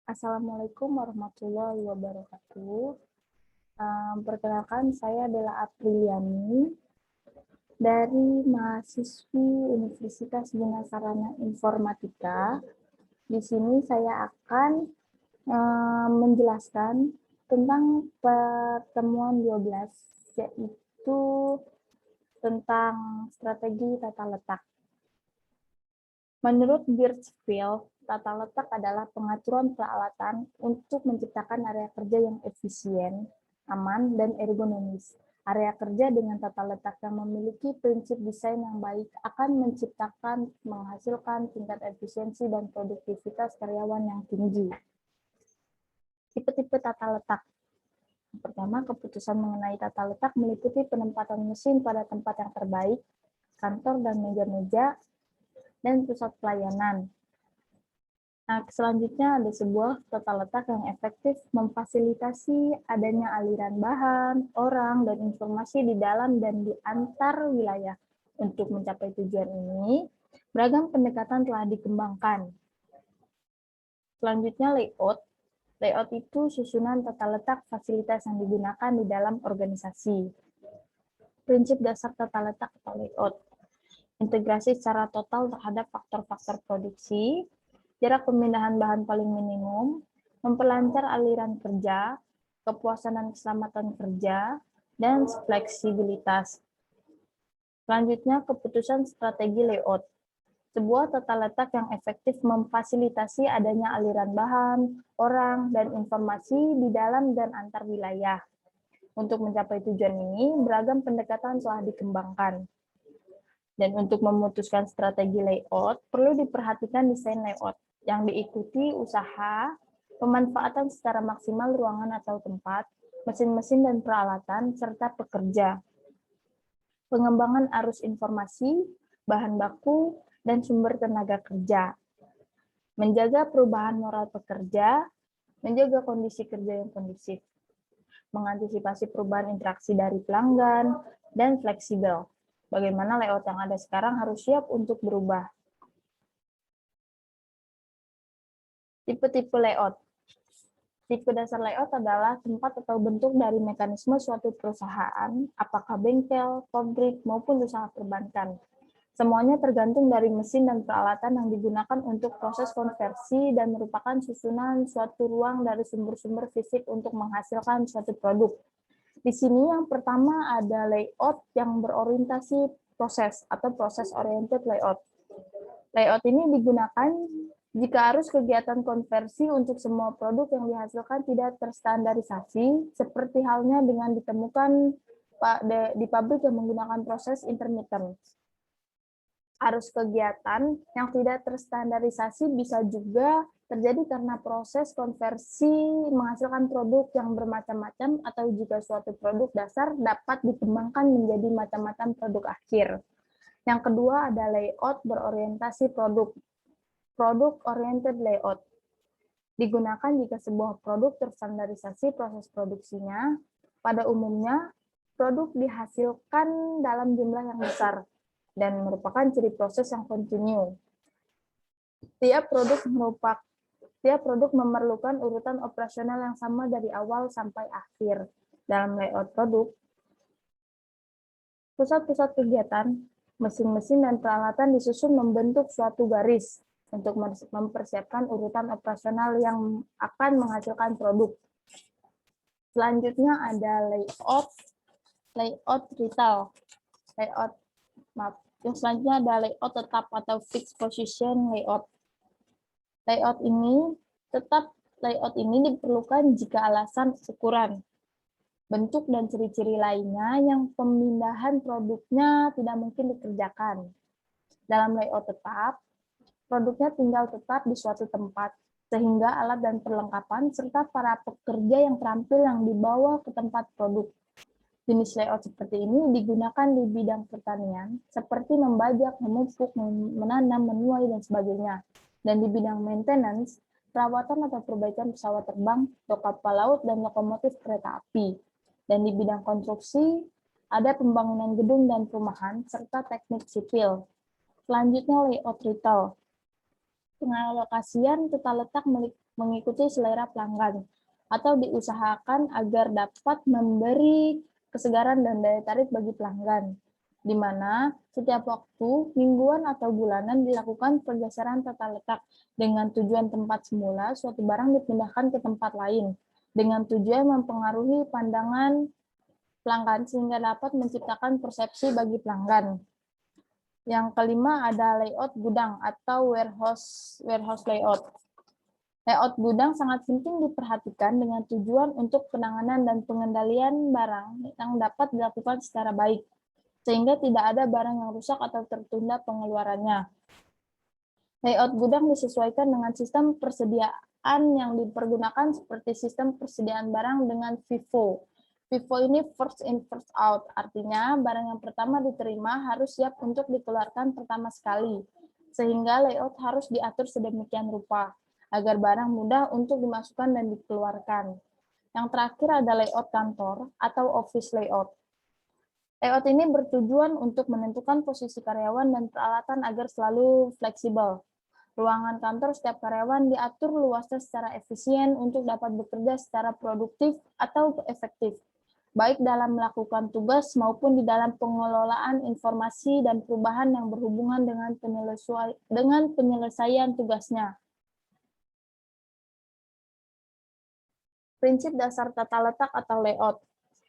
Assalamualaikum warahmatullahi wabarakatuh. Perkenalkan, saya adalah Apriliani dari mahasiswi Universitas Bina Sarana Informatika. Di sini saya akan menjelaskan tentang pertemuan 12, yaitu tentang strategi tata letak. Menurut Birchfield, tata letak adalah pengaturan peralatan untuk menciptakan area kerja yang efisien, aman, dan ergonomis. Area kerja dengan tata letak yang memiliki prinsip desain yang baik akan menghasilkan tingkat efisiensi dan produktivitas karyawan yang tinggi. Tipe-tipe tata letak. Pertama, keputusan mengenai tata letak meliputi penempatan mesin pada tempat yang terbaik, kantor dan meja-meja, dan pusat pelayanan. Nah, selanjutnya ada sebuah tata letak yang efektif memfasilitasi adanya aliran bahan, orang, dan informasi di dalam dan di antar wilayah. Untuk mencapai tujuan ini, beragam pendekatan telah dikembangkan. Selanjutnya layout. Layout itu susunan tata letak fasilitas yang digunakan di dalam organisasi. Prinsip dasar tata letak atau layout. Integrasi secara total terhadap faktor-faktor produksi, jarak pemindahan bahan paling minimum, memperlancar aliran kerja, kepuasan dan keselamatan kerja, dan fleksibilitas. Selanjutnya, keputusan strategi layout. Sebuah tata letak yang efektif memfasilitasi adanya aliran bahan, orang, dan informasi di dalam dan antar wilayah. Untuk mencapai tujuan ini, beragam pendekatan telah dikembangkan. Dan untuk memutuskan strategi layout, perlu diperhatikan desain layout yang diikuti usaha, pemanfaatan secara maksimal ruangan atau tempat, mesin-mesin dan peralatan, serta pekerja. Pengembangan arus informasi, bahan baku, dan sumber tenaga kerja. Menjaga perubahan moral pekerja, menjaga kondisi kerja yang kondusif. Mengantisipasi perubahan interaksi dari pelanggan, dan fleksibel. Bagaimana layout yang ada sekarang harus siap untuk berubah. Tipe-tipe layout. Tipe dasar layout adalah tempat atau bentuk dari mekanisme suatu perusahaan, apakah bengkel, pabrik, maupun usaha perbankan. Semuanya tergantung dari mesin dan peralatan yang digunakan untuk proses konversi dan merupakan susunan suatu ruang dari sumber-sumber fisik untuk menghasilkan suatu produk. Di sini yang pertama ada layout yang berorientasi proses atau proses oriented layout. Layout ini digunakan jika arus kegiatan konversi untuk semua produk yang dihasilkan tidak terstandarisasi, seperti halnya dengan ditemukan di pabrik yang menggunakan proses intermittent. Arus kegiatan yang tidak terstandarisasi bisa juga terjadi karena proses konversi menghasilkan produk yang bermacam-macam atau jika suatu produk dasar dapat dikembangkan menjadi macam-macam produk akhir. Yang kedua ada layout berorientasi produk. Product oriented layout. Digunakan jika sebuah produk terstandarisasi proses produksinya. Pada umumnya, produk dihasilkan dalam jumlah yang besar dan merupakan ciri proses yang kontinu. Tiap produk memerlukan urutan operasional yang sama dari awal sampai akhir. Dalam layout produk, pusat-pusat kegiatan, mesin-mesin dan peralatan disusun membentuk suatu garis untuk mempersiapkan urutan operasional yang akan menghasilkan produk. Selanjutnya ada layout retail. Yang selanjutnya ada layout tetap atau fixed position layout. Layout ini diperlukan jika alasan ukuran, bentuk dan ciri-ciri lainnya yang pemindahan produknya tidak mungkin dikerjakan. Dalam layout tetap, produknya tinggal tetap di suatu tempat, sehingga alat dan perlengkapan serta para pekerja yang terampil yang dibawa ke tempat produk. Jenis layout seperti ini digunakan di bidang pertanian, seperti membajak, memupuk, menanam, menuai, dan sebagainya. Dan di bidang maintenance, perawatan atau perbaikan pesawat terbang, kapal laut, dan lokomotif kereta api. Dan di bidang konstruksi, ada pembangunan gedung dan perumahan, serta teknik sipil. Selanjutnya layout retail. pengalokasian tata letak mengikuti selera pelanggan, atau diusahakan agar dapat memberi kesegaran dan daya tarik bagi pelanggan, di mana setiap waktu, mingguan atau bulanan dilakukan pergeseran tata letak dengan tujuan tempat semula suatu barang dipindahkan ke tempat lain, dengan tujuan mempengaruhi pandangan pelanggan sehingga dapat menciptakan persepsi bagi pelanggan. Yang kelima ada layout gudang atau warehouse layout. Layout gudang sangat penting diperhatikan dengan tujuan untuk penanganan dan pengendalian barang yang dapat dilakukan secara baik, sehingga tidak ada barang yang rusak atau tertunda pengeluarannya. Layout gudang disesuaikan dengan sistem persediaan yang dipergunakan seperti sistem persediaan barang dengan FIFO. FIFO ini first in, first out, artinya barang yang pertama diterima harus siap untuk dikeluarkan pertama sekali, sehingga layout harus diatur sedemikian rupa, agar barang mudah untuk dimasukkan dan dikeluarkan. Yang terakhir ada layout kantor atau office layout. Layout ini bertujuan untuk menentukan posisi karyawan dan peralatan agar selalu fleksibel. Ruangan kantor setiap karyawan diatur luasnya secara efisien untuk dapat bekerja secara produktif atau efektif, baik dalam melakukan tugas maupun di dalam pengelolaan informasi dan perubahan yang berhubungan dengan penyelesaian tugasnya. Prinsip dasar tata letak atau layout.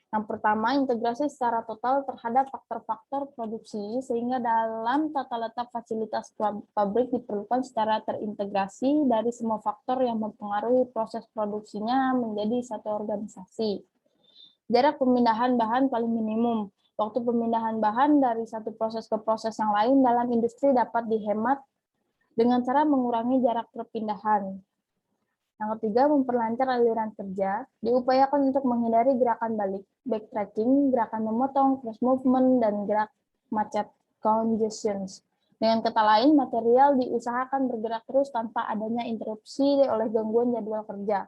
Yang pertama, integrasi secara total terhadap faktor-faktor produksi, sehingga dalam tata letak fasilitas pabrik diperlukan secara terintegrasi dari semua faktor yang mempengaruhi proses produksinya menjadi satu organisasi. Jarak pemindahan bahan paling minimum. Waktu pemindahan bahan dari satu proses ke proses yang lain dalam industri dapat dihemat dengan cara mengurangi jarak perpindahan. Yang ketiga, memperlancar aliran kerja, diupayakan untuk menghindari gerakan balik, backtracking, gerakan memotong, cross movement, dan gerak macet, congestions. Dengan kata lain, material diusahakan bergerak terus tanpa adanya interupsi oleh gangguan jadwal kerja.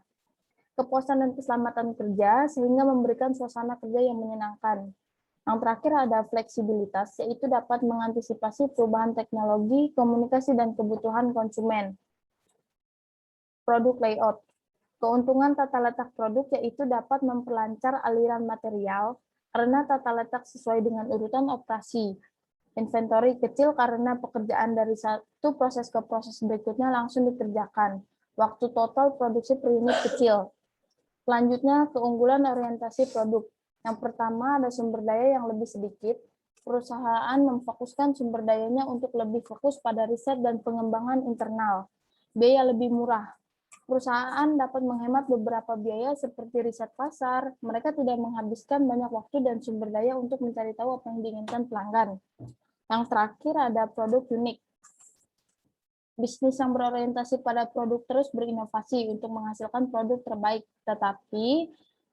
Kepuasan dan keselamatan kerja, sehingga memberikan suasana kerja yang menyenangkan. Yang terakhir ada fleksibilitas, yaitu dapat mengantisipasi perubahan teknologi, komunikasi, dan kebutuhan konsumen. Produk layout. Keuntungan tata letak produk yaitu dapat memperlancar aliran material karena tata letak sesuai dengan urutan operasi. Inventory kecil karena pekerjaan dari satu proses ke proses berikutnya langsung dikerjakan. Waktu total produksi per unit kecil. Selanjutnya, keunggulan orientasi produk. Yang pertama ada sumber daya yang lebih sedikit. Perusahaan memfokuskan sumber dayanya untuk lebih fokus pada riset dan pengembangan internal. Biaya lebih murah. Perusahaan dapat menghemat beberapa biaya seperti riset pasar. Mereka tidak menghabiskan banyak waktu dan sumber daya untuk mencari tahu apa yang diinginkan pelanggan. Yang terakhir ada produk unik. Bisnis yang berorientasi pada produk terus berinovasi untuk menghasilkan produk terbaik. Tetapi,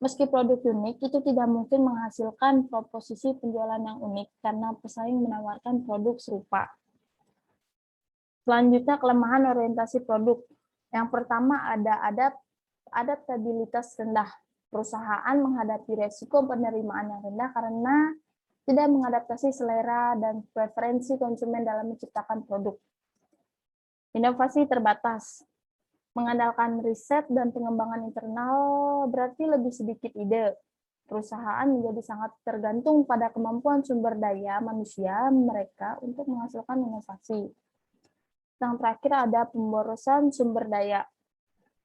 meski produk unik, itu tidak mungkin menghasilkan proposisi penjualan yang unik karena pesaing menawarkan produk serupa. Selanjutnya, kelemahan orientasi produk. Yang pertama ada adaptabilitas rendah. Perusahaan menghadapi resiko penerimaan yang rendah karena tidak mengadaptasi selera dan preferensi konsumen dalam menciptakan produk. Inovasi terbatas. Mengandalkan riset dan pengembangan internal berarti lebih sedikit ide. Perusahaan menjadi sangat tergantung pada kemampuan sumber daya manusia mereka untuk menghasilkan inovasi. Yang terakhir ada pemborosan sumber daya.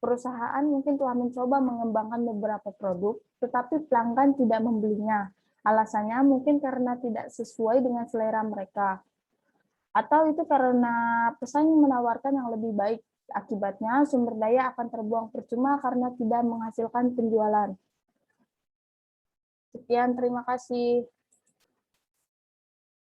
Perusahaan mungkin telah mencoba mengembangkan beberapa produk, tetapi pelanggan tidak membelinya. Alasannya mungkin karena tidak sesuai dengan selera mereka. Atau itu karena pesaing menawarkan yang lebih baik. Akibatnya sumber daya akan terbuang percuma karena tidak menghasilkan penjualan. Sekian, terima kasih.